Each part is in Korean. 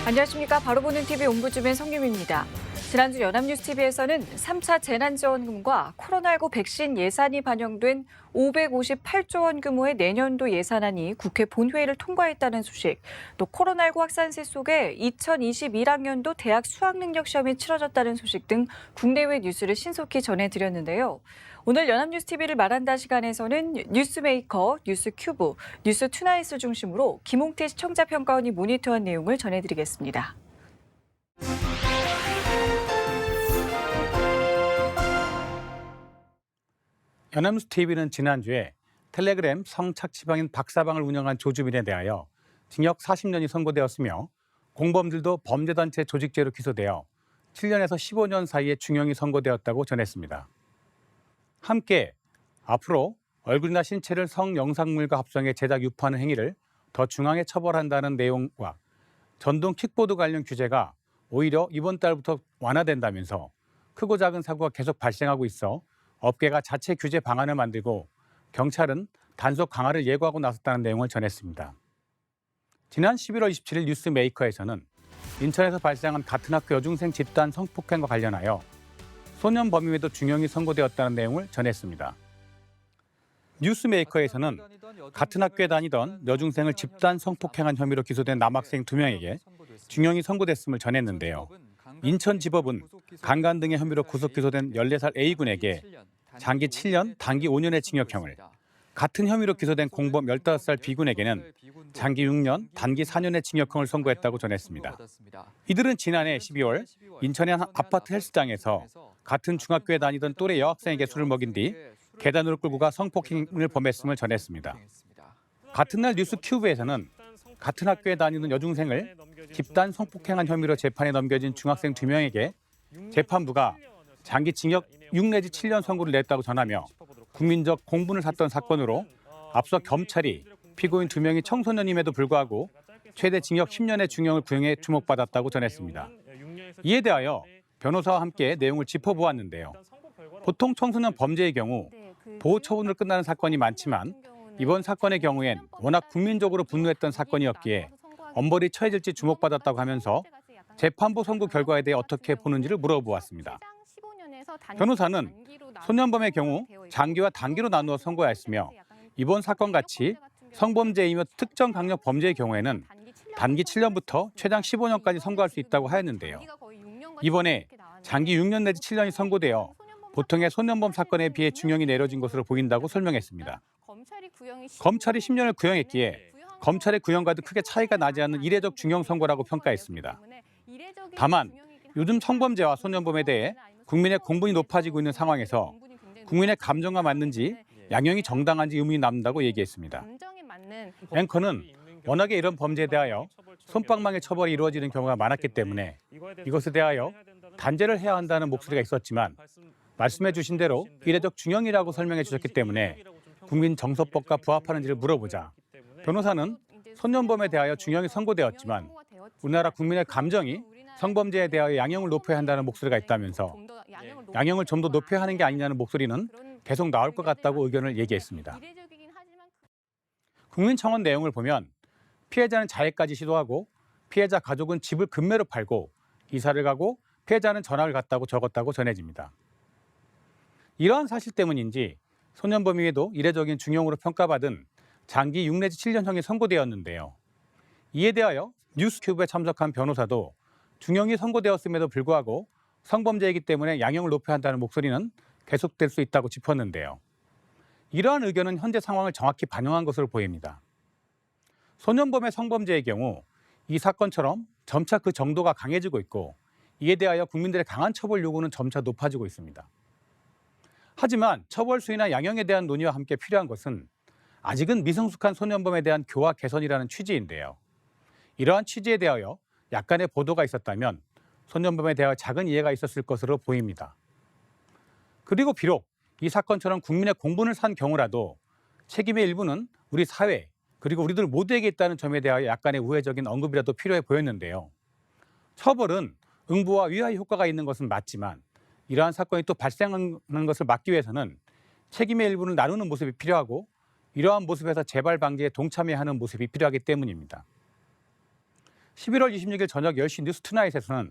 안녕하십니까. 바로 보는 TV 옹부주민 성유미입니다. 지난주 연합뉴스TV에서는 3차 재난지원금과 코로나19 백신 예산이 반영된 558조 원 규모의 내년도 예산안이 국회 본회의를 통과했다는 소식, 또 코로나19 확산세 속에 2021학년도 대학 수학능력시험이 치러졌다는 소식 등 국내외 뉴스를 신속히 전해드렸는데요. 오늘 연합뉴스TV를 말한다 시간에서는 뉴스메이커, 뉴스큐브, 뉴스투나잇을 중심으로 김홍태 시청자평가원이 모니터한 내용을 전해드리겠습니다. 연합뉴스TV는 지난주에 텔레그램 성착취방인 박사방을 운영한 조주빈에 대하여 징역 40년이 선고되었으며 공범들도 범죄단체 조직죄로 기소되어 7년에서 15년 사이의 중형이 선고되었다고 전했습니다. 함께 앞으로 얼굴이나 신체를 성영상물과 합성해 제작 유포하는 행위를 더 중하게 처벌한다는 내용과 전동 킥보드 관련 규제가 오히려 이번 달부터 완화된다면서 크고 작은 사고가 계속 발생하고 있어 업계가 자체 규제 방안을 만들고 경찰은 단속 강화를 예고하고 나섰다는 내용을 전했습니다. 지난 11월 27일 뉴스메이커에서는 인천에서 발생한 같은 학교 여중생 집단 성폭행과 관련하여 소년 범임에도 중형이 선고되었다는 내용을 전했습니다. 뉴스메이커에서는 같은 학교에 다니던 여중생을 집단 성폭행한 혐의로 기소된 남학생 2명에게 중형이 선고됐음을 전했는데요. 인천지법은 강간 등의 혐의로 구속 기소된 14살 A군에게 장기 7년, 단기 5년의 징역형을, 같은 혐의로 기소된 공범 15살 B군에게는 장기 6년, 단기 4년의 징역형을 선고했다고 전했습니다. 이들은 지난해 12월 인천의 한 아파트 헬스장에서 같은 중학교에 다니던 또래 여학생에게 술을 먹인 뒤 계단으로 끌고 가 성폭행을 범했음을 전했습니다. 같은 날 뉴스큐브에서는 같은 학교에 다니는 여중생을 집단 성폭행한 혐의로 재판에 넘겨진 중학생 2명에게 재판부가 장기 징역 6 내지 7년 선고를 냈다고 전하며 국민적 공분을 샀던 사건으로 앞서 검찰이 피고인 2명이 청소년임에도 불구하고 최대 징역 10년의 중형을 구형해 주목받았다고 전했습니다. 이에 대하여 변호사와 함께 내용을 짚어보았는데요. 보통 청소년 범죄의 경우 보호 처분으로 끝나는 사건이 많지만 이번 사건의 경우엔 워낙 국민적으로 분노했던 사건이었기에 엄벌이 처해질지 주목받았다고 하면서 재판부 선고 결과에 대해 어떻게 보는지를 물어보았습니다. 변호사는 소년범의 경우 장기와 단기로 나누어 선고하였으며 이번 사건같이 성범죄이며 특정 강력 범죄의 경우에는 단기 7년부터 최장 15년까지 선고할 수 있다고 하였는데요. 이번에 장기 6년 내지 7년이 선고되어 보통의 소년범 사건에 비해 중형이 내려진 것으로 보인다고 설명했습니다. 검찰이 10년을 구형했기에 검찰의 구형과도 크게 차이가 나지 않는 이례적 중형 선고라고 평가했습니다. 다만 요즘 성범죄와 소년범에 대해 국민의 공분이 높아지고 있는 상황에서 국민의 감정과 맞는지 양형이 정당한지 의문이 남는다고 얘기했습니다. 앵커는 워낙에 이런 범죄에 대하여 솜방망이 처벌이 이루어지는 경우가 많았기 때문에 이것에 대하여 단죄를 해야 한다는 목소리가 있었지만 말씀해 주신 대로 이례적 중형이라고 설명해 주셨기 때문에 국민 정서법과 부합하는지를 물어보자 변호사는 소년범에 대하여 중형이 선고되었지만 우리나라 국민의 감정이 성범죄에 대하여 양형을 높여야 한다는 목소리가 있다면서 양형을 좀 더 높여야 하는 게 아니냐는 목소리는 계속 나올 것 같다고 의견을 얘기했습니다. 국민청원 내용을 보면 피해자는 자해까지 시도하고 피해자 가족은 집을 급매로 팔고 이사를 가고 피해자는 전학을 갔다고 적었다고 전해집니다. 이러한 사실 때문인지 소년범임에도 이례적인 중형으로 평가받은 장기 6 내지 7년형이 선고되었는데요. 이에 대하여 뉴스큐브에 참석한 변호사도 중형이 선고되었음에도 불구하고 성범죄이기 때문에 양형을 높여야 한다는 목소리는 계속될 수 있다고 짚었는데요. 이러한 의견은 현재 상황을 정확히 반영한 것으로 보입니다. 소년범의 성범죄의 경우 이 사건처럼 점차 그 정도가 강해지고 있고 이에 대하여 국민들의 강한 처벌 요구는 점차 높아지고 있습니다. 하지만 처벌 수위나 양형에 대한 논의와 함께 필요한 것은 아직은 미성숙한 소년범에 대한 교화 개선이라는 취지인데요. 이러한 취지에 대하여 약간의 보도가 있었다면 소년범에 대하여 작은 이해가 있었을 것으로 보입니다. 그리고 비록 이 사건처럼 국민의 공분을 산 경우라도 책임의 일부는 우리 사회 그리고 우리들 모두에게 있다는 점에 대하여 약간의 우회적인 언급이라도 필요해 보였는데요. 처벌은 응부와 위하의 효과가 있는 것은 맞지만 이러한 사건이 또 발생하는 것을 막기 위해서는 책임의 일부를 나누는 모습이 필요하고 이러한 모습에서 재발 방지에 동참해야 하는 모습이 필요하기 때문입니다. 11월 26일 저녁 10시 뉴스투나잇에서는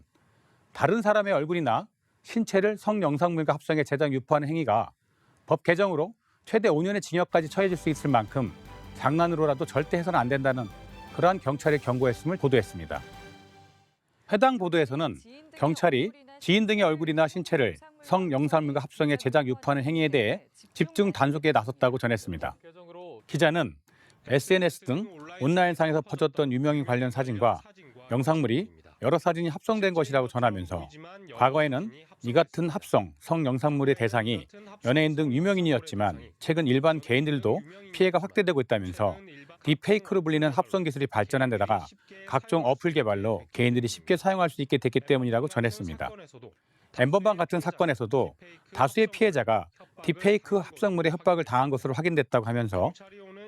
다른 사람의 얼굴이나 신체를 성영상물과 합성해 제작 유포하는 행위가 법 개정으로 최대 5년의 징역까지 처해질 수 있을 만큼 장난으로라도 절대 해서는 안 된다는 그러한 경찰의 경고했음을 보도했습니다. 해당 보도에서는 경찰이 지인 등의 얼굴이나 신체를 성영상물과 합성해 제작 유포하는 행위에 대해 집중 단속에 나섰다고 전했습니다. 기자는 SNS 등 온라인상에서 퍼졌던 유명인 관련 사진과 영상물이 여러 사진이 합성된 것이라고 전하면서 과거에는 이 같은 합성, 성영상물의 대상이 연예인 등 유명인이었지만 최근 일반 개인들도 피해가 확대되고 있다면서 딥페이크로 불리는 합성 기술이 발전한 데다가 각종 어플 개발로 개인들이 쉽게 사용할 수 있게 됐기 때문이라고 전했습니다. 엠번방 같은 사건에서도 다수의 피해자가 딥페이크 합성물에 협박을 당한 것으로 확인됐다고 하면서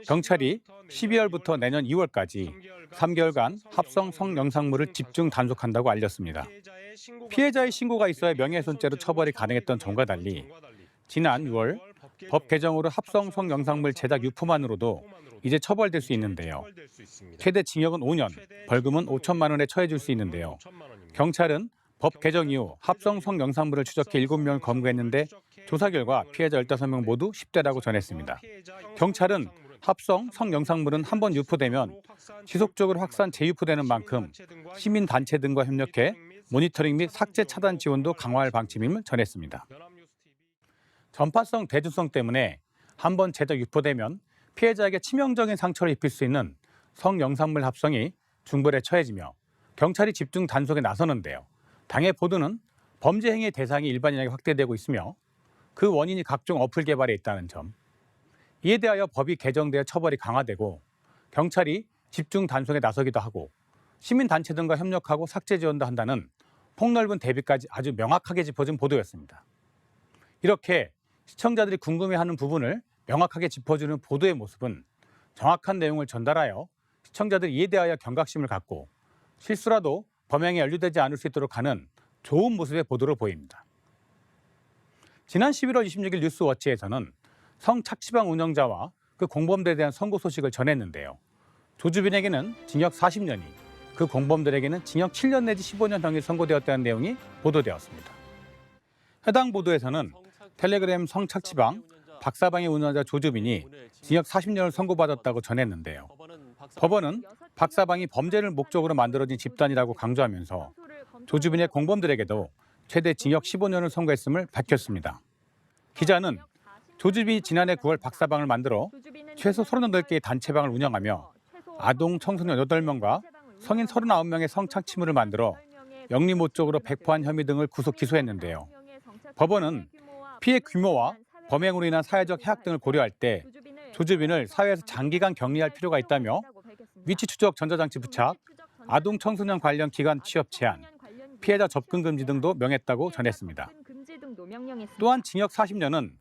경찰이 12월부터 내년 2월까지 3개월간 합성 성영상물을 집중 단속한다고 알렸습니다. 피해자의 신고가 있어야 명예훼손죄로 처벌이 가능했던 전과 달리 지난 6월 법 개정으로 합성 성영상물 제작 유포만으로도 이제 처벌될 수 있는데요. 최대 징역은 5년, 벌금은 5천만 원에 처해질 수 있는데요. 경찰은 법 개정 이후 합성 성영상물을 추적해 7명을 검거했는데 조사 결과 피해자 15명 모두 10대라고 전했습니다. 경찰은 합성 성영상물은 한번 유포되면 지속적으로 확산 재유포되는 만큼 시민단체 등과 협력해 모니터링 및 삭제 차단 지원도 강화할 방침임을 전했습니다. 전파성, 대중성 때문에 한번 제작 유포되면 피해자에게 치명적인 상처를 입힐 수 있는 성영상물 합성이 중벌에 처해지며 경찰이 집중 단속에 나서는데요. 당의 보도는 범죄 행위의 대상이 일반인에게 확대되고 있으며 그 원인이 각종 어플 개발에 있다는 점, 이에 대하여 법이 개정되어 처벌이 강화되고 경찰이 집중 단속에 나서기도 하고 시민단체 등과 협력하고 삭제 지원도 한다는 폭넓은 대비까지 아주 명확하게 짚어준 보도였습니다. 이렇게 시청자들이 궁금해하는 부분을 명확하게 짚어주는 보도의 모습은 정확한 내용을 전달하여 시청자들이 이에 대하여 경각심을 갖고 실수라도 범행에 연루되지 않을 수 있도록 하는 좋은 모습의 보도로 보입니다. 지난 11월 26일 뉴스워치에서는 성착취방 운영자와 그 공범들에 대한 선고 소식을 전했는데요. 조주빈에게는 징역 40년이, 그 공범들에게는 징역 7년 내지 15년형이 선고되었다는 내용이 보도되었습니다. 해당 보도에서는 텔레그램 성착취방 박사방의 운영자 조주빈이 징역 40년을 선고받았다고 전했는데요. 법원은 박사방이 범죄를 목적으로 만들어진 집단이라고 강조하면서 조주빈의 공범들에게도 최대 징역 15년을 선고했음을 밝혔습니다. 기자는 조주빈이 지난해 9월 박사방을 만들어 최소 38개의 단체방을 운영하며 아동 청소년 8명과 성인 39명의 성착취물을 만들어 영리 목적으로 배포한 혐의 등을 구속 기소했는데요. 법원은 피해 규모와 범행으로 인한 사회적 해악 등을 고려할 때 조주빈을 사회에서 장기간 격리할 필요가 있다며 위치 추적 전자장치 부착, 아동 청소년 관련 기관 취업 제한, 피해자 접근 금지 등도 명했다고 전했습니다. 또한 징역 40년은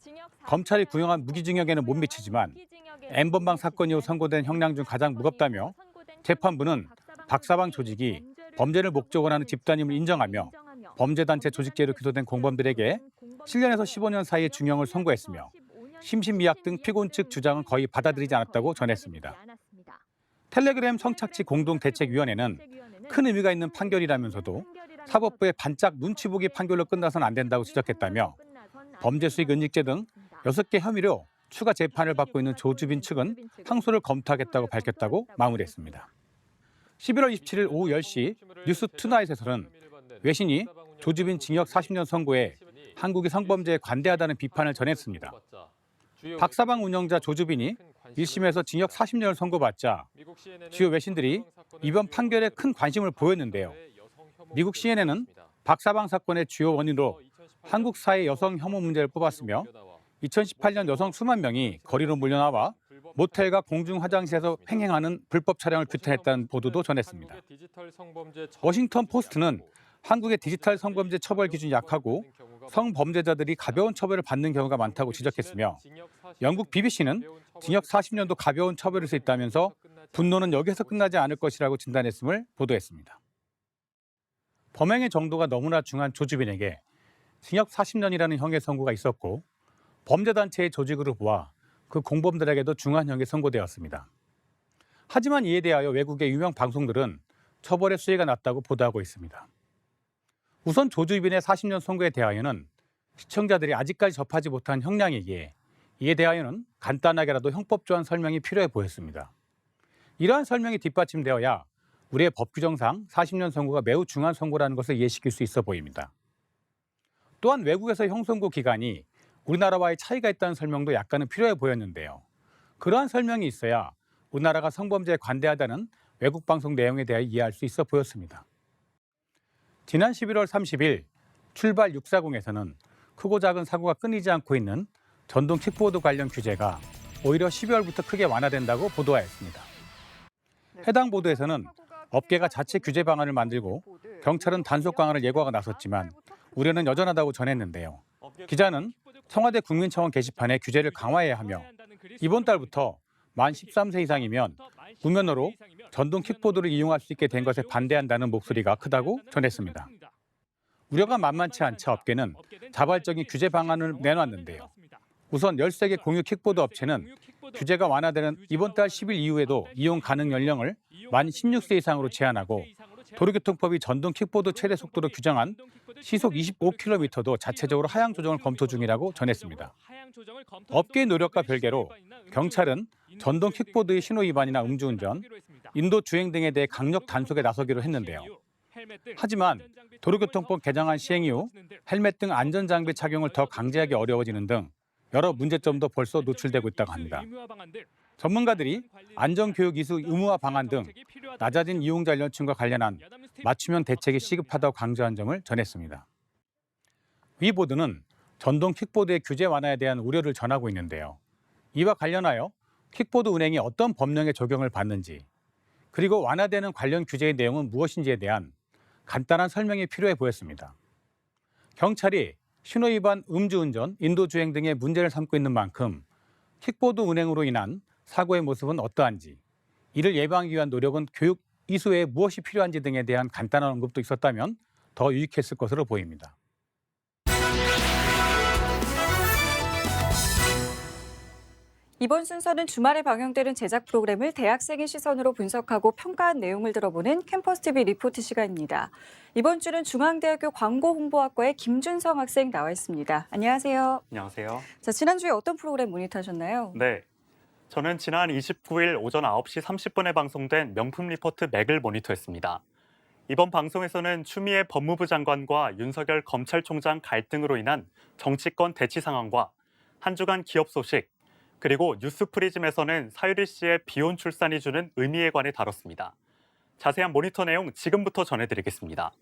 검찰이 구형한 무기징역에는 못 미치지만 N번방 사건 이후 선고된 형량 중 가장 무겁다며 재판부는 박사방 조직이 범죄를 목적으로 하는 집단임을 인정하며 범죄단체 조직죄로 기소된 공범들에게 7년에서 15년 사이의 중형을 선고했으며 심신미약 등 피고인 측 주장은 거의 받아들이지 않았다고 전했습니다. 텔레그램 성착취 공동대책위원회는 큰 의미가 있는 판결이라면서도 사법부의 반짝 눈치 보기 판결로 끝나서는 안 된다고 지적했다며 범죄 수익 은닉죄 등 6개 혐의로 추가 재판을 받고 있는 조주빈 측은 항소를 검토하겠다고 밝혔다고 마무리했습니다. 11월 27일 오후 10시 뉴스투나잇에서는 외신이 조주빈 징역 40년 선고에 한국이 성범죄에 관대하다는 비판을 전했습니다. 박사방 운영자 조주빈이 1심에서 징역 40년을 선고받자 주요 외신들이 이번 판결에 큰 관심을 보였는데요. 미국 CNN은 박사방 사건의 주요 원인으로 한국 사회 여성 혐오 문제를 뽑았으며 2018년 여성 수만 명이 거리로 몰려나와 모텔과 공중 화장실에서 횡행하는 불법 촬영을 규탄했다는 보도도 전했습니다. 워싱턴 포스트는 한국의 디지털 성범죄 처벌 기준이 약하고 성범죄자들이 가벼운 처벌을 받는 경우가 많다고 지적했으며 영국 BBC는 징역 40년도 가벼운 처벌일 수 있다면서 분노는 여기서 끝나지 않을 것이라고 진단했음을 보도했습니다. 범행의 정도가 너무나 중한 조주빈에게 징역 40년이라는 형의 선고가 있었고 범죄단체의 조직으로 보아 그 공범들에게도 중한 형이 선고되었습니다. 하지만 이에 대하여 외국의 유명 방송들은 처벌의 수위가 낮다고 보도하고 있습니다. 우선 조주빈의 40년 선고에 대하여는 시청자들이 아직까지 접하지 못한 형량이기에 이에 대하여는 간단하게라도 형법조항 설명이 필요해 보였습니다. 이러한 설명이 뒷받침되어야 우리의 법 규정상 40년 선고가 매우 중한 선고라는 것을 이해시킬 수 있어 보입니다. 또한 외국에서 형선고 기간이 우리나라와의 차이가 있다는 설명도 약간은 필요해 보였는데요. 그러한 설명이 있어야 우리나라가 성범죄에 관대하다는 외국 방송 내용에 대해 이해할 수 있어 보였습니다. 지난 11월 30일 출발 640에서는 크고 작은 사고가 끊이지 않고 있는 전동 킥보드 관련 규제가 오히려 12월부터 크게 완화된다고 보도하였습니다. 해당 보도에서는 업계가 자체 규제 방안을 만들고 경찰은 단속 강화를 예고하고 나섰지만 우려는 여전하다고 전했는데요. 기자는 청와대 국민청원 게시판에 규제를 강화해야 하며 이번 달부터 만 13세 이상이면 무면허로 전동 킥보드를 이용할 수 있게 된 것에 반대한다는 목소리가 크다고 전했습니다. 우려가 만만치 않자 업계는 자발적인 규제 방안을 내놨는데요. 우선 13개 공유 킥보드 업체는 규제가 완화되는 이번 달 10일 이후에도 이용 가능 연령을 만 16세 이상으로 제한하고 도로교통법이 전동 킥보드 최대 속도로 규정한 시속 25km도 자체적으로 하향 조정을 검토 중이라고 전했습니다. 업계의 노력과 별개로 경찰은 전동 킥보드의 신호 위반이나 음주운전, 인도 주행 등에 대해 강력 단속에 나서기로 했는데요. 하지만 도로교통법 개정안 시행 이후 헬멧 등 안전장비 착용을 더 강제하기 어려워지는 등 여러 문제점도 벌써 노출되고 있다고 합니다. 전문가들이 안전교육 이수 의무화 방안 등 낮아진 이용자 연령층과 관련한 맞춤형 대책이 시급하다고 강조한 점을 전했습니다. 위 보도는 전동 킥보드의 규제 완화에 대한 우려를 전하고 있는데요. 이와 관련하여 킥보드 운행이 어떤 법령의 적용을 받는지 그리고 완화되는 관련 규제의 내용은 무엇인지에 대한 간단한 설명이 필요해 보였습니다. 경찰이 신호위반, 음주운전, 인도주행 등의 문제를 삼고 있는 만큼 킥보드 운행으로 인한 사고의 모습은 어떠한지, 이를 예방하기 위한 노력은 교육 이수 외에 무엇이 필요한지 등에 대한 간단한 언급도 있었다면 더 유익했을 것으로 보입니다. 이번 순서는 주말에 방영되는 제작 프로그램을 대학생의 시선으로 분석하고 평가한 내용을 들어보는 캠퍼스TV 리포트 시간입니다. 이번 주는 중앙대학교 광고홍보학과의 김준성 학생 나와 있습니다. 안녕하세요. 안녕하세요. 자, 지난주에 어떤 프로그램 모니터하셨나요? 네, 저는 지난 29일 오전 9시 30분에 방송된 명품 리포트 맥을 모니터했습니다. 이번 방송에서는 추미애 법무부 장관과 윤석열 검찰총장 갈등으로 인한 정치권 대치 상황과 한 주간 기업 소식, 그리고 뉴스 프리즘에서는 사유리 씨의 비혼 출산이 주는 의미에 관해 다뤘습니다. 자세한 모니터 내용 지금부터 전해드리겠습니다.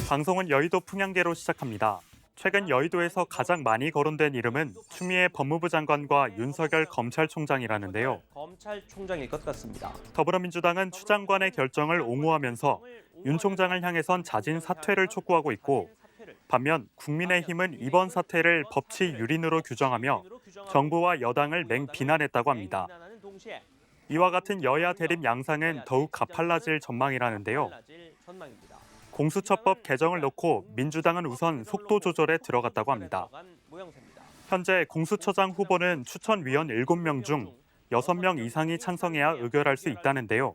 방송은 여의도 풍향계로 시작합니다. 최근 여의도에서 가장 많이 거론된 이름은 추미애 법무부 장관과 윤석열 검찰총장이라는데요. 검찰총장일 것 같습니다. 더불어민주당은 추 장관의 결정을 옹호하면서 윤 총장을 향해선 자진 사퇴를 촉구하고 있고, 반면 국민의힘은 이번 사태를 법치 유린으로 규정하며 정부와 여당을 맹비난했다고 합니다. 이와 같은 여야 대립 양상은 더욱 가팔라질 전망이라는데요. 공수처법 개정을 놓고 민주당은 우선 속도 조절에 들어갔다고 합니다. 현재 공수처장 후보는 추천위원 7명 중 6명 이상이 찬성해야 의결할 수 있다는데요.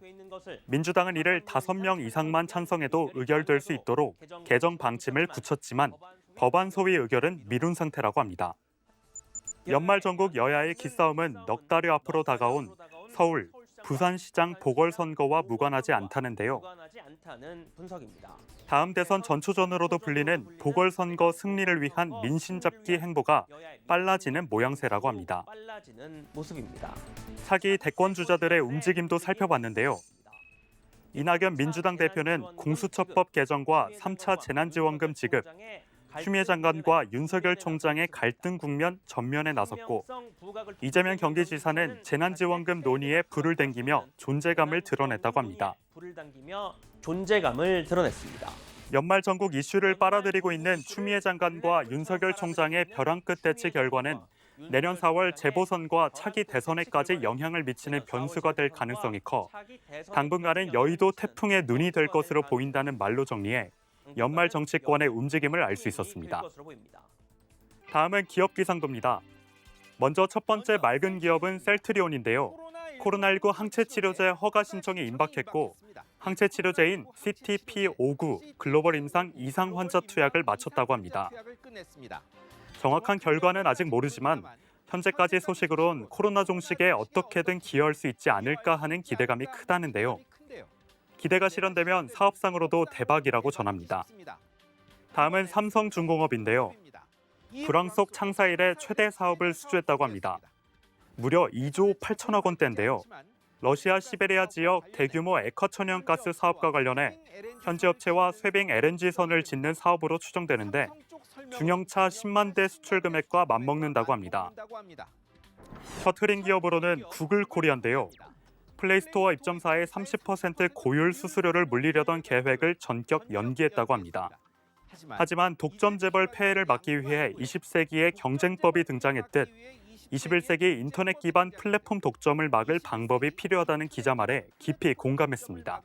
민주당은 이를 5명 이상만 찬성해도 의결될 수 있도록 개정 방침을 굳혔지만 법안 소위 의결은 미룬 상태라고 합니다. 연말 전국 여야의 기싸움은 넉 달여 앞으로 다가온 서울, 부산시장 보궐선거와 무관하지 않다는데요. 다음 대선 전초전으로도 불리는 보궐선거 승리를 위한 민심잡기 행보가 빨라지는 모양새라고 합니다. 차기 대권 주자들의 움직임도 살펴봤는데요. 이낙연 민주당 대표는 공수처법 개정과 3차 재난지원금 지급, 추미애 장관과 윤석열 총장의 갈등 국면 전면에 나섰고, 이재명 경기지사는 재난지원금 논의에 불을 댕기며 존재감을 드러냈다고 합니다. 연말 전국 이슈를 빨아들이고 있는 추미애 장관과 윤석열 총장의 벼랑 끝 대치 결과는 내년 4월 재보선과 차기 대선에까지 영향을 미치는 변수가 될 가능성이 커 당분간은 여의도 태풍의 눈이 될 것으로 보인다는 말로 정리해 연말 정치권의 움직임을 알 수 있었습니다. 다음은 기업 기상도입니다. 먼저 첫 번째 맑은 기업은 셀트리온인데요. 코로나19 항체 치료제 허가 신청이 임박했고 항체 치료제인 CTP59 글로벌 임상 이상 환자 투약을 마쳤다고 합니다. 정확한 결과는 아직 모르지만 현재까지 소식으론 코로나 종식에 어떻게든 기여할 수 있지 않을까 하는 기대감이 크다는데요. 기대가 실현되면 사업상으로도 대박이라고 전합니다. 다음은 삼성중공업인데요. 불황 속 창사 이래 최대 사업을 수주했다고 합니다. 무려 2조 8천억 원대인데요. 러시아 시베리아 지역 대규모 액화천연가스 사업과 관련해 현지 업체와 쇠빙 LNG선을 짓는 사업으로 추정되는데 중형차 10만 대 수출 금액과 맞먹는다고 합니다. 첫 흐린 기업으로는 구글 코리아인데요. 플레이스토어 입점사의 30% 고율 수수료를 물리려던 계획을 전격 연기했다고 합니다. 하지만 독점 재벌 폐해를 막기 위해 20세기의 경쟁법이 등장했듯 21세기 인터넷 기반 플랫폼 독점을 막을 방법이 필요하다는 기자 말에 깊이 공감했습니다.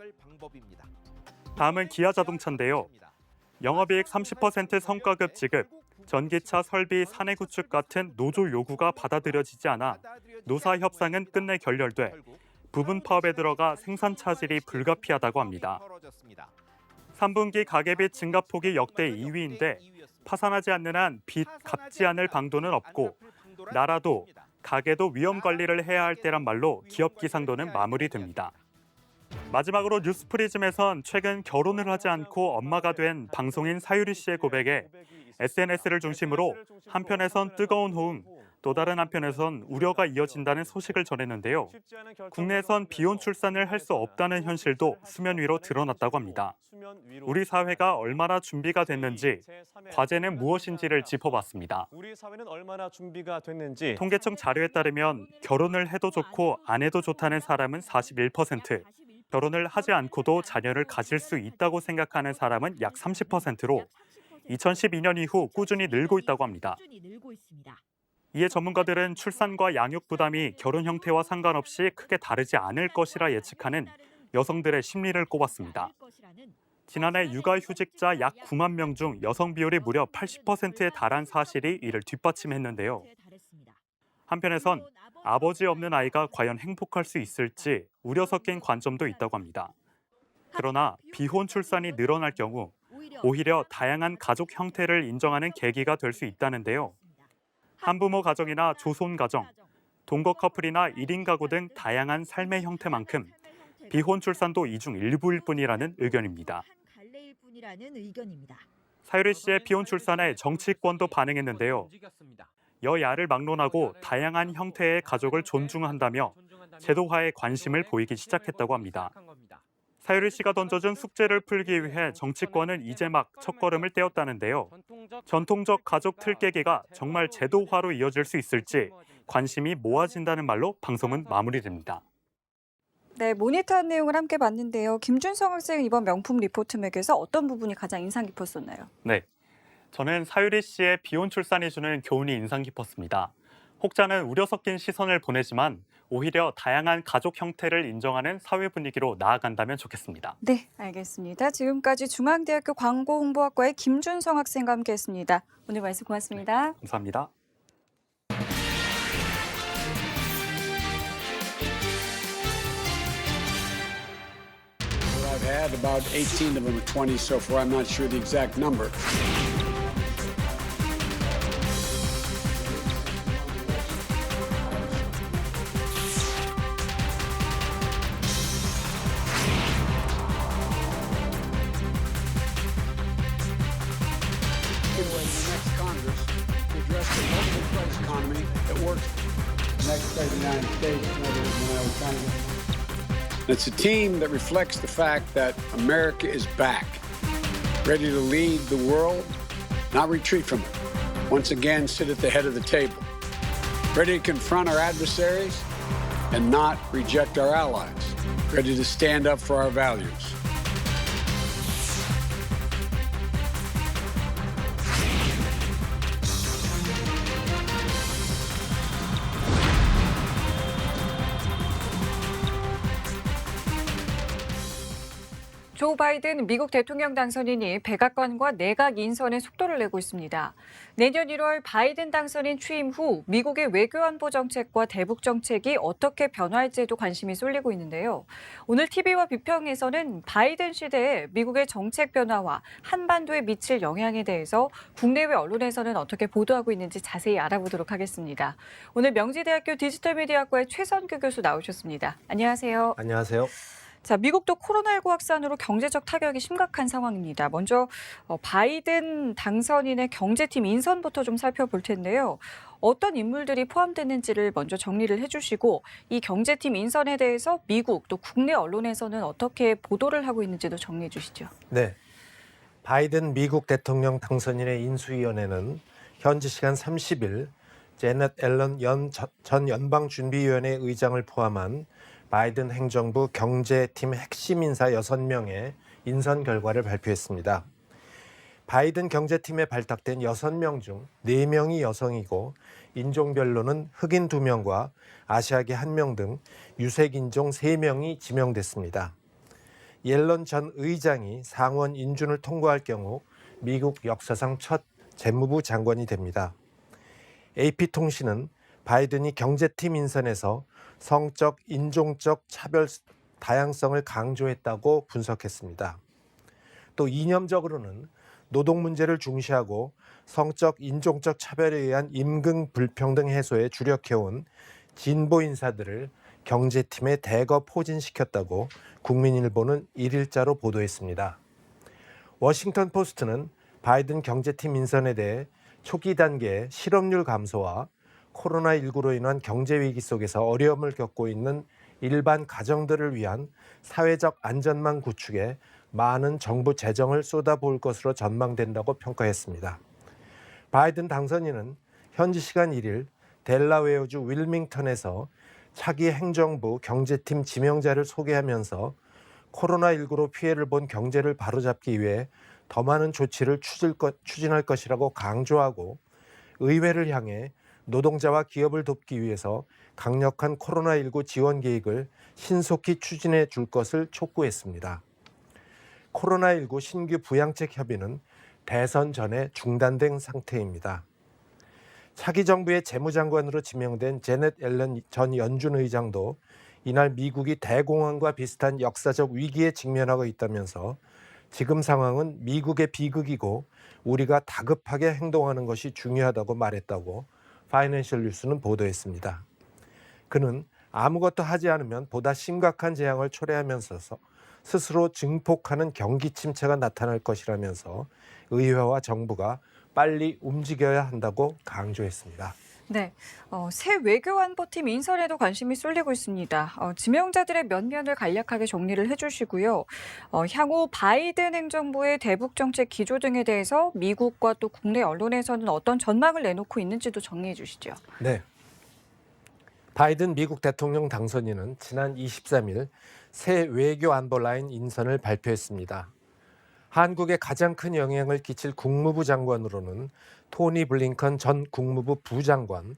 다음은 기아자동차인데요. 영업이익 30% 성과급 지급, 전기차 설비 사내 구축 같은 노조 요구가 받아들여지지 않아 노사 협상은 끝내 결렬돼 부분 파업에 들어가 생산 차질이 불가피하다고 합니다. 3분기 가계빚 증가폭이 역대 2위인데 파산하지 않는 한 빚 갚지 않을 방도는 없고 나라도 가게도 위험 관리를 해야 할 때란 말로 기업 기상도는 마무리됩니다. 마지막으로 뉴스프리즘에선 최근 결혼을 하지 않고 엄마가 된 방송인 사유리 씨의 고백에 SNS를 중심으로 한편에선 뜨거운 호응, 또 다른 한편에선 우려가 이어진다는 소식을 전했는데요. 국내에선 비혼 출산을 할 수 없다는 현실도 수면 위로 드러났다고 합니다. 우리 사회가 얼마나 준비가 됐는지, 과제는 무엇인지를 짚어봤습니다. 우리 사회는 얼마나 준비가 됐는지 통계청 자료에 따르면 결혼을 해도 좋고 안 해도 좋다는 사람은 41%, 결혼을 하지 않고도 자녀를 가질 수 있다고 생각하는 사람은 약 30%로 2012년 이후 꾸준히 늘고 있다고 합니다. 이에 전문가들은 출산과 양육 부담이 결혼 형태와 상관없이 크게 다르지 않을 것이라 예측하는 여성들의 심리를 꼽았습니다. 지난해 육아휴직자 약 9만 명 중 여성 비율이 무려 80%에 달한 사실이 이를 뒷받침했는데요. 한편에선 아버지 없는 아이가 과연 행복할 수 있을지 우려 섞인 관점도 있다고 합니다. 그러나 비혼 출산이 늘어날 경우 오히려 다양한 가족 형태를 인정하는 계기가 될 수 있다는데요. 한부모 가정이나 조손 가정, 동거 커플이나 1인 가구 등 다양한 삶의 형태만큼 비혼 출산도 이 중 일부일 뿐이라는 의견입니다. 사유리 씨의 비혼 출산에 정치권도 반응했는데요. 여야를 막론하고 다양한 형태의 가족을 존중한다며 제도화에 관심을 보이기 시작했다고 합니다. 사유리 씨가 던져준 숙제를 풀기 위해 정치권은 이제 막 첫걸음을 떼었다는데요. 전통적 가족 틀깨기가 정말 제도화로 이어질 수 있을지 관심이 모아진다는 말로 방송은 마무리됩니다. 네, 모니터한 내용을 함께 봤는데요. 김준성 학생은 이번 명품 리포트맥에서 어떤 부분이 가장 인상 깊었었나요? 네, 저는 사유리 씨의 비혼 출산이 주는 교훈이 인상 깊었습니다. 혹자는 우려 섞인 시선을 보내지만 오히려 다양한 가족 형태를 인정하는 사회 분위기로 나아간다면 좋겠습니다. 네, 알겠습니다. 지금까지 중앙대학교 광고홍보학과의 김준성 학생과 함께했습니다. 오늘 말씀 고맙습니다. 네, 감사합니다. I've had about 18 of them, 20 so far. I'm not sure the exact number. In the next Congress to address the multiple price economy that works. The next president of the United States, in other words, when I was trying to. It's a team that reflects the fact that America is back, ready to lead the world, not retreat from it. Once again, sit at the head of the table, ready to confront our adversaries and not reject our allies, ready to stand up for our values. 조 바이든 미국 대통령 당선인이 백악관과 내각 인선에 속도를 내고 있습니다. 내년 1월 바이든 당선인 취임 후 미국의 외교안보 정책과 대북 정책이 어떻게 변화할지에도 관심이 쏠리고 있는데요. 오늘 TV와 비평에서는 바이든 시대에 미국의 정책 변화와 한반도에 미칠 영향에 대해서 국내외 언론에서는 어떻게 보도하고 있는지 자세히 알아보도록 하겠습니다. 오늘 명지대학교 디지털미디어학과의 최선규 교수 나오셨습니다. 안녕하세요. 안녕하세요. 자, 미국도 코로나19 확산으로 경제적 타격이 심각한 상황입니다. 먼저 바이든 당선인의 경제팀 인선부터 좀 살펴볼 텐데요. 어떤 인물들이 포함됐는지를 먼저 정리를 해주시고 이 경제팀 인선에 대해서 미국 또 국내 언론에서는 어떻게 보도를 하고 있는지도 정리해 주시죠. 네. 바이든 미국 대통령 당선인의 인수위원회는 현지 시간 30일 제넷 앨런 전 연방준비위원회 의장을 포함한 바이든 행정부 경제팀 핵심 인사 6명의 인선 결과를 발표했습니다. 바이든 경제팀에 발탁된 6명 중 4명이 여성이고 인종별로는 흑인 2명과 아시아계 1명 등 유색인종 3명이 지명됐습니다. 옐런 전 의장이 상원 인준을 통과할 경우 미국 역사상 첫 재무부 장관이 됩니다. AP통신은 바이든이 경제팀 인선에서 성적, 인종적 차별 다양성을 강조했다고 분석했습니다. 또 이념적으로는 노동 문제를 중시하고 성적, 인종적 차별에 의한 임금 불평등 해소에 주력해온 진보 인사들을 경제팀에 대거 포진시켰다고 국민일보는 1일자로 보도했습니다. 워싱턴 포스트는 바이든 경제팀 인선에 대해 초기 단계의 실업률 감소와 코로나19로 인한 경제 위기 속에서 어려움을 겪고 있는 일반 가정들을 위한 사회적 안전망 구축에 많은 정부 재정을 쏟아부을 것으로 전망된다고 평가했습니다. 바이든 당선인은 현지 시간 1일 델라웨어주 윌밍턴에서 차기 행정부 경제팀 지명자를 소개하면서 코로나19로 피해를 본 경제를 바로잡기 위해 더 많은 조치를 추진할 것이라고 강조하고 의회를 향해 노동자와 기업을 돕기 위해서 강력한 코로나19 지원 계획을 신속히 추진해 줄 것을 촉구했습니다. 코로나19 신규 부양책 협의는 대선 전에 중단된 상태입니다. 차기 정부의 재무장관으로 지명된 제넷 앨런 전 연준 의장도 이날 미국이 대공황과 비슷한 역사적 위기에 직면하고 있다면서 지금 상황은 미국의 비극이고 우리가 다급하게 행동하는 것이 중요하다고 말했다고 파이낸셜 뉴스는 보도했습니다. 그는 아무것도 하지 않으면 보다 심각한 재앙을 초래하면서 스스로 증폭하는 경기 침체가 나타날 것이라면서 의회와 정부가 빨리 움직여야 한다고 강조했습니다. 네, 새 외교안보팀 인선에도 관심이 쏠리고 있습니다. 지명자들의 면면을 간략하게 정리를 해주시고요. 향후 바이든 행정부의 대북 정책 기조 등에 대해서 미국과 또 국내 언론에서는 어떤 전망을 내놓고 있는지도 정리해 주시죠. 네, 바이든 미국 대통령 당선인은 지난 23일 새 외교안보 라인 인선을 발표했습니다. 한국에 가장 큰 영향을 끼칠 국무부 장관으로는 토니 블링컨 전 국무부 부장관,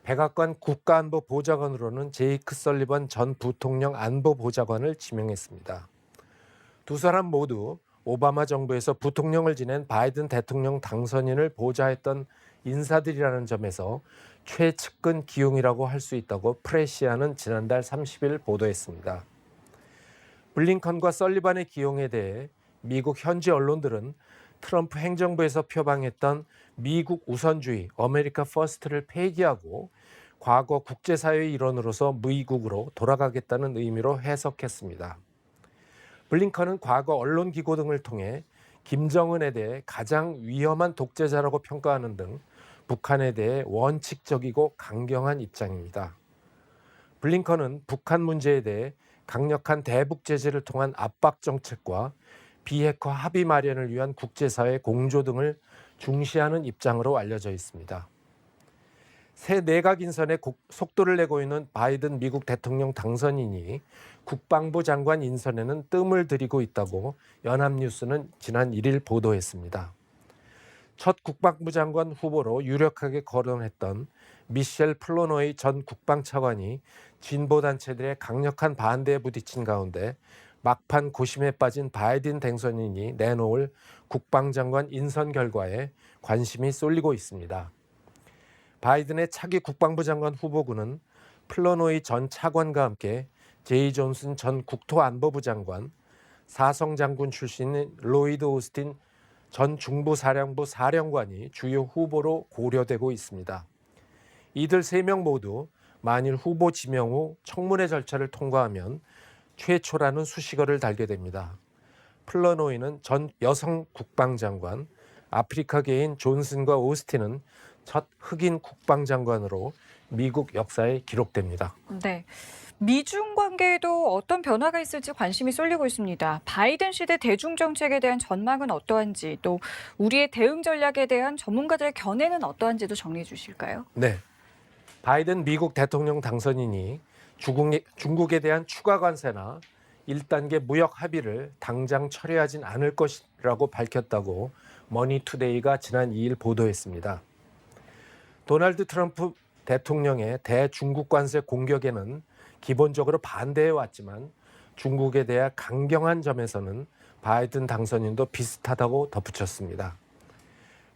백악관 국가안보 보좌관으로는 제이크 설리번 전 부통령 안보보좌관을 지명했습니다. 두 사람 모두 오바마 정부에서 부통령을 지낸 바이든 대통령 당선인을 보좌했던 인사들이라는 점에서 최측근 기용이라고 할 수 있다고 프레시아는 지난달 30일 보도했습니다. 블링컨과 설리반의 기용에 대해 미국 현지 언론들은 트럼프 행정부에서 표방했던 미국 우선주의, 아메리카 퍼스트를 폐기하고 과거 국제사회의 일원으로서 미국으로 돌아가겠다는 의미로 해석했습니다. 블링컨은 과거 언론기고 등을 통해 김정은에 대해 가장 위험한 독재자라고 평가하는 등 북한에 대해 원칙적이고 강경한 입장입니다. 블링컨은 북한 문제에 대해 강력한 대북 제재를 통한 압박 정책과 비핵화 합의 마련을 위한 국제사회 공조 등을 중시하는 입장으로 알려져 있습니다. 새 내각 인선에 속도를 내고 있는 바이든 미국 대통령 당선인이 국방부 장관 인선에는 뜸을 들이고 있다고 연합뉴스는 지난 1일 보도했습니다. 첫 국방부 장관 후보로 유력하게 거론했던 미셸 플로노이 전 국방차관이 진보단체들의 강력한 반대에 부딪힌 가운데 막판 고심에 빠진 바이든 당선인이 내놓을 국방장관 인선 결과에 관심이 쏠리고 있습니다. 바이든의 차기 국방부 장관 후보군은 플러노이 전 차관과 함께 제이 존슨 전 국토안보부 장관, 사성장군 출신인 로이드 오스틴 전 중부사령부 사령관이 주요 후보로 고려되고 있습니다. 이들 3명 모두 만일 후보 지명 후 청문회 절차를 통과하면 최초라는 수식어를 달게 됩니다. 플러노이는 전 여성 국방장관, 아프리카계인 존슨과 오스틴은 첫 흑인 국방장관으로 미국 역사에 기록됩니다. 네. 미중 관계에도 어떤 변화가 있을지 관심이 쏠리고 있습니다. 바이든 시대 대중 정책에 대한 전망은 어떠한지, 또 우리의 대응 전략에 대한 전문가들의 견해는 어떠한지도 정리해 주실까요? 네. 바이든 미국 대통령 당선인이 중국에 대한 추가 관세나 1단계 무역 합의를 당장 철회하진 않을 것이라고 밝혔다고 머니투데이가 지난 2일 보도했습니다. 도널드 트럼프 대통령의 대중국 관세 공격에는 기본적으로 반대해 왔지만 중국에 대한 강경한 점에서는 바이든 당선인도 비슷하다고 덧붙였습니다.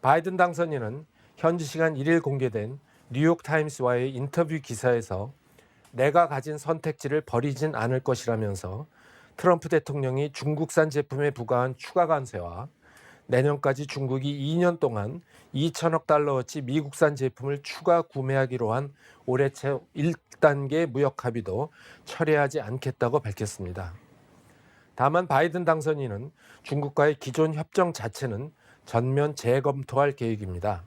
바이든 당선인은 현지 시간 1일 공개된 뉴욕타임스와의 인터뷰 기사에서 내가 가진 선택지를 버리진 않을 것이라면서 트럼프 대통령이 중국산 제품에 부과한 추가 관세와 내년까지 중국이 2년 동안 2천억 달러어치 미국산 제품을 추가 구매하기로 한 올해 초 1단계 무역 합의도 철회하지 않겠다고 밝혔습니다. 다만 바이든 당선인은 중국과의 기존 협정 자체는 전면 재검토할 계획입니다.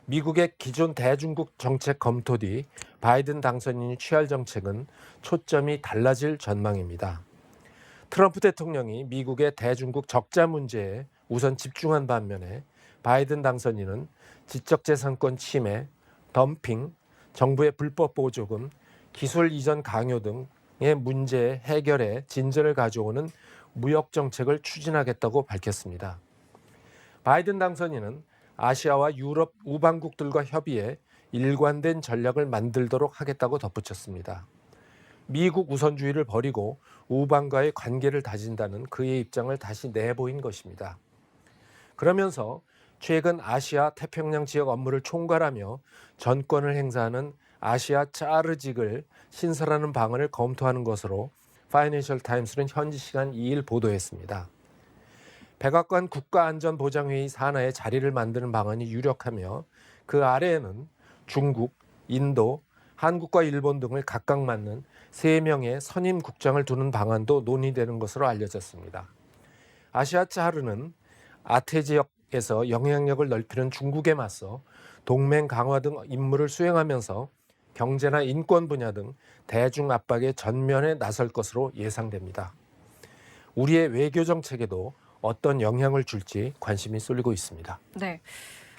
미국의 기존 대중국 정책 검토 뒤 바이든 당선인이 취할 정책은 초점이 달라질 전망입니다. 트럼프 대통령이 미국의 대중국 적자 문제에 우선 집중한 반면에 바이든 당선인은 지적재산권 침해, 덤핑, 정부의 불법 보조금, 기술 이전 강요 등의 문제 해결에 진전을 가져오는 무역 정책을 추진하겠다고 밝혔습니다. 바이든 당선인은 아시아와 유럽 우방국들과 협의해 일관된 전략을 만들도록 하겠다고 덧붙였습니다. 미국 우선주의를 버리고 우방과의 관계를 다진다는 그의 입장을 다시 내보인 것입니다. 그러면서 최근 아시아 태평양 지역 업무를 총괄하며 전권을 행사하는 아시아 차르직을 신설하는 방안을 검토하는 것으로 파이낸셜 타임스는 현지 시간 2일 보도했습니다. 백악관 국가안전보장회의 산하에 자리를 만드는 방안이 유력하며 그 아래에는 중국, 인도, 한국과 일본 등을 각각 맡는 3명의 선임 국장을 두는 방안도 논의되는 것으로 알려졌습니다. 아시아 차르는 아태 지역에서 영향력을 넓히는 중국에 맞서 동맹 강화 등 임무를 수행하면서 경제나 인권 분야 등 대중 압박의 전면에 나설 것으로 예상됩니다. 우리의 외교 정책에도 어떤 영향을 줄지 관심이 쏠리고 있습니다. 네.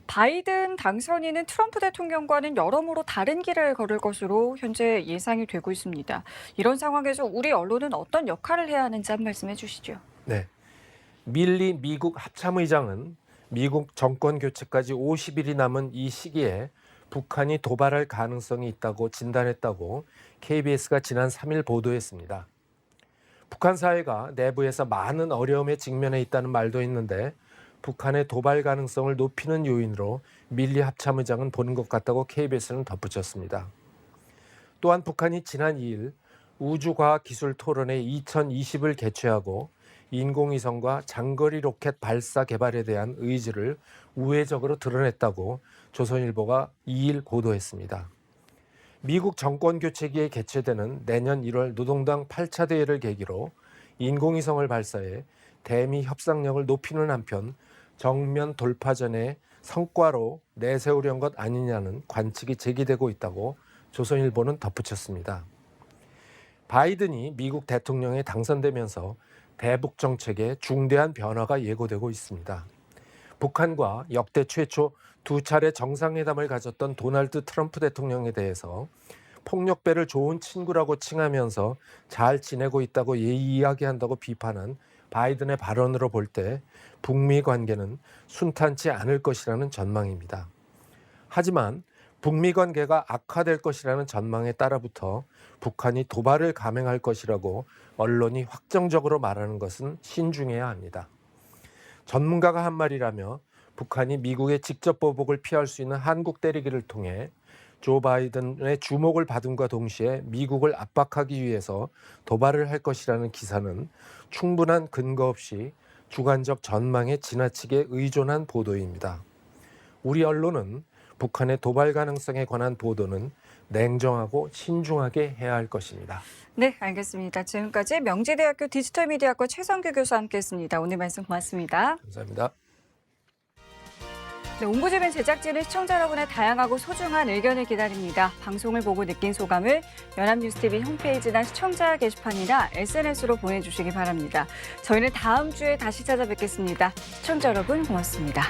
바이든 당선인은 트럼프 대통령과는 여러모로 다른 길을 걸을 것으로 현재 예상이 되고 있습니다. 이런 상황에서 우리 언론은 어떤 역할을 해야 하는지 한 말씀 해주시죠. 네. 밀리 미국 합참의장은 미국 정권 교체까지 50일이 남은 이 시기에 북한이 도발할 가능성이 있다고 진단했다고 KBS가 지난 3일 보도했습니다. 북한 사회가 내부에서 많은 어려움에 직면해 있다는 말도 있는데 북한의 도발 가능성을 높이는 요인으로 밀리 합참의장은 보는 것 같다고 KBS는 덧붙였습니다. 또한 북한이 지난 2일 우주과학기술 토론회 2020을 개최하고 인공위성과 장거리 로켓 발사 개발에 대한 의지를 우회적으로 드러냈다고 조선일보가 2일 보도했습니다. 미국 정권 교체기에 개최되는 내년 1월 노동당 8차 대회를 계기로 인공위성을 발사해 대미 협상력을 높이는 한편 정면 돌파전의 성과로 내세우려는 것 아니냐는 관측이 제기되고 있다고 조선일보는 덧붙였습니다. 바이든이 미국 대통령에 당선되면서 대북 정책에 중대한 변화가 예고되고 있습니다. 북한과 역대 최초 2차례 정상회담을 가졌던 도널드 트럼프 대통령에 대해서 폭력배를 좋은 친구라고 칭하면서 잘 지내고 있다고 이야기한다고 비판한 바이든의 발언으로 볼 때 북미 관계는 순탄치 않을 것이라는 전망입니다. 하지만 북미 관계가 악화될 것이라는 전망에 따라부터 북한이 도발을 감행할 것이라고 언론이 확정적으로 말하는 것은 신중해야 합니다. 전문가가 한 말이라며 북한이 미국의 직접 보복을 피할 수 있는 한국 때리기를 통해 조 바이든의 주목을 받음과 동시에 미국을 압박하기 위해서 도발을 할 것이라는 기사는 충분한 근거 없이 주관적 전망에 지나치게 의존한 보도입니다. 우리 언론은 북한의 도발 가능성에 관한 보도는 냉정하고 신중하게 해야 할 것입니다. 네, 알겠습니다. 지금까지 명지대학교 디지털미디어학과 최성규 교수와 함께했습니다. 오늘 말씀 고맙습니다. 감사합니다. 네, 옹부주민 제작진은 시청자 여러분의 다양하고 소중한 의견을 기다립니다. 방송을 보고 느낀 소감을 연합뉴스TV 홈페이지나 시청자 게시판이나 SNS로 보내주시기 바랍니다. 저희는 다음 주에 다시 찾아뵙겠습니다. 시청자 여러분 고맙습니다.